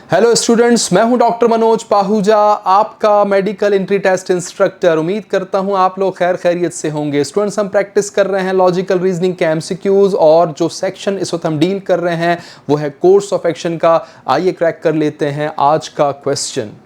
Hello students, मैं हूं doctor Manoj Pahuja, आपका मेडिकल एंट्री टेस्ट इंस्ट्रक्टर। उम्मीद करता हूं आप लोग खैर खैरियत से होंगे। स्टूडेंट्स, हम प्रैक्टिस कर रहे हैं लॉजिकल रीजनिंग के एमसीक्यूज, और जो सेक्शन इस वक्त हम डील कर रहे हैं वो है कोर्स ऑफ एक्शन का। आइए क्रैक कर लेते हैं आज का क्वेश्चन।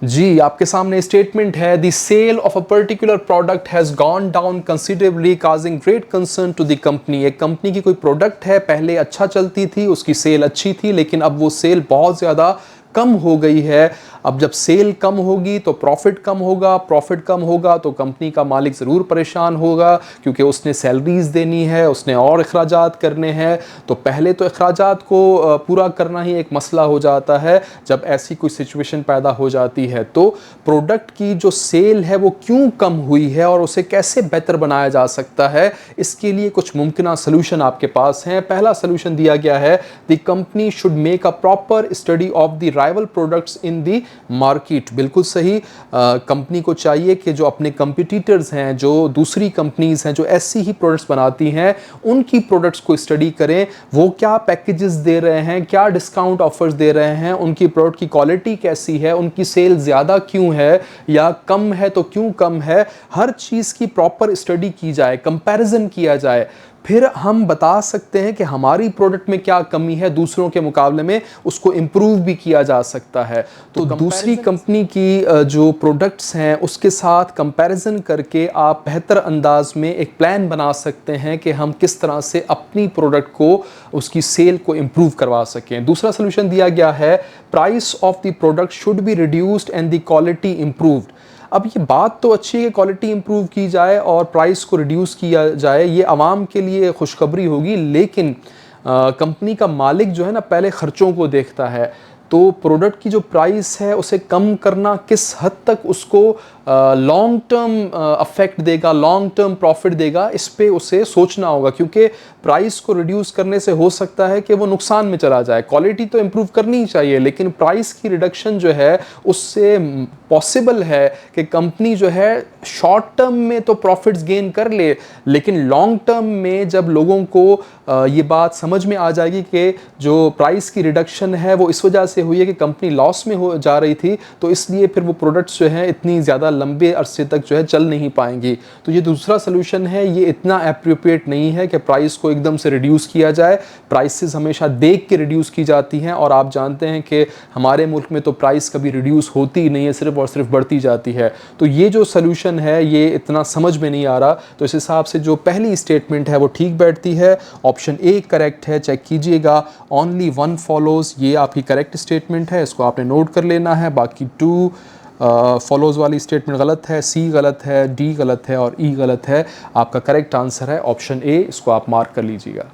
जी, आपके सामने स्टेटमेंट है, the sale of a particular product has gone down considerably causing great concern to the company. एक कंपनी की कोई प्रोडक्ट है, पहले अच्छा चलती थी, उसकी सेल अच्छी थी, लेकिन अब वो सेल बहुत ज़्यादा कम हो गई है। अब जब सेल कम होगी तो प्रॉफिट कम होगा, प्रॉफिट कम होगा तो कंपनी का मालिक ज़रूर परेशान होगा, क्योंकि उसने सैलरीज़ देनी है, उसने और अखराजात करने हैं। तो पहले तो अखराजात को पूरा करना ही एक मसला हो जाता है जब ऐसी कोई सिचुएशन पैदा हो जाती है। तो प्रोडक्ट की जो सेल है वो क्यों कम हुई है और उसे कैसे बेहतर बनाया जा सकता है, इसके लिए कुछ मुमकिन सलूशन आपके पास हैं। पहला सलूशन दिया गया है, the company should make a proper study of the rival products in the market. बिल्कुल सही। कंपनी को चाहिए कि जो अपने कंपटीटर्स हैं, जो दूसरी कंपनीज हैं जो ऐसी ही प्रोडक्ट्स बनाती हैं, उनकी प्रोडक्ट्स को स्टडी करें। वो क्या पैकेजेस दे रहे हैं, क्या डिस्काउंट ऑफर्स दे रहे हैं, उनकी प्रोडक्ट की क्वालिटी कैसी है, उनकी सेल ज़्यादा क्यों है या कम है तो क्यों कम है। हर चीज़ की प्रॉपर स्टडी की जाए, कंपैरिजन किया जाए, फिर हम बता सकते हैं कि हमारी प्रोडक्ट में क्या कमी है, दूसरों के मुकाबले में उसको इम्प्रूव भी किया जा सकता है। तो दूसरी कंपनी की जो प्रोडक्ट्स हैं उसके साथ कंपैरिजन करके आप बेहतर अंदाज में एक प्लान बना सकते हैं कि हम किस तरह से अपनी प्रोडक्ट को, उसकी सेल को इम्प्रूव करवा सकें। दूसरा सोल्यूशन दिया गया है, price of the product should be reduced and the quality improved. अब ये बात तो अच्छी है कि क्वालिटी इंप्रूव की जाए और प्राइस को रिड्यूस किया जाए, ये आवाम के लिए खुशखबरी होगी, लेकिन कंपनी का मालिक जो है ना, पहले ख़र्चों को देखता है। तो प्रोडक्ट की जो प्राइस है उसे कम करना किस हद तक उसको लॉन्ग टर्म अफेक्ट देगा, लॉन्ग टर्म प्रॉफिट देगा, इस पे उसे सोचना होगा, क्योंकि प्राइस को रिड्यूस करने से हो सकता है कि वो नुकसान में चला जाए। क्वालिटी तो इम्प्रूव करनी ही चाहिए, लेकिन प्राइस की रिडक्शन जो है उससे पॉसिबल है कि कंपनी जो है शॉर्ट टर्म में तो प्रॉफिट्स गेन कर ले, लेकिन लॉन्ग टर्म में जब लोगों को ये बात समझ में आ जाएगी कि जो प्राइस की रिडक्शन है वो इस वजह से हुई है कि कंपनी लॉस में हो जा रही थी, तो इसलिए फिर वो प्रोडक्ट्स जो हैं इतनी ज़्यादा लंबे अरसे तक जो है चल नहीं पाएंगी। तो ये दूसरा सलूशन है, ये इतना एप्रोप्रिएट नहीं है कि प्राइस को एकदम से रिड्यूस किया जाए। प्राइसेस हमेशा देख के रिड्यूस की जाती हैं, और आप जानते हैं कि हमारे मुल्क में तो प्राइस कभी रिड्यूस होती ही नहीं है, सिर्फ और सिर्फ बढ़ती जाती है। तो ये जो सलूशन है ये इतना समझ में नहीं आ रहा। तो इस हिसाब से जो पहली स्टेटमेंट है वो ठीक बैठती है, ऑप्शन ए करेक्ट है। चेक कीजिएगा, ओनली वन फॉलोज, ये आपकी करेक्ट स्टेटमेंट है, इसको आपने नोट कर लेना है। बाकी टू फॉलोज वाली स्टेटमेंट गलत है, सी गलत है, डी गलत है और ई गलत है। आपका करेक्ट आंसर है ऑप्शन ए, इसको आप मार्क कर लीजिएगा।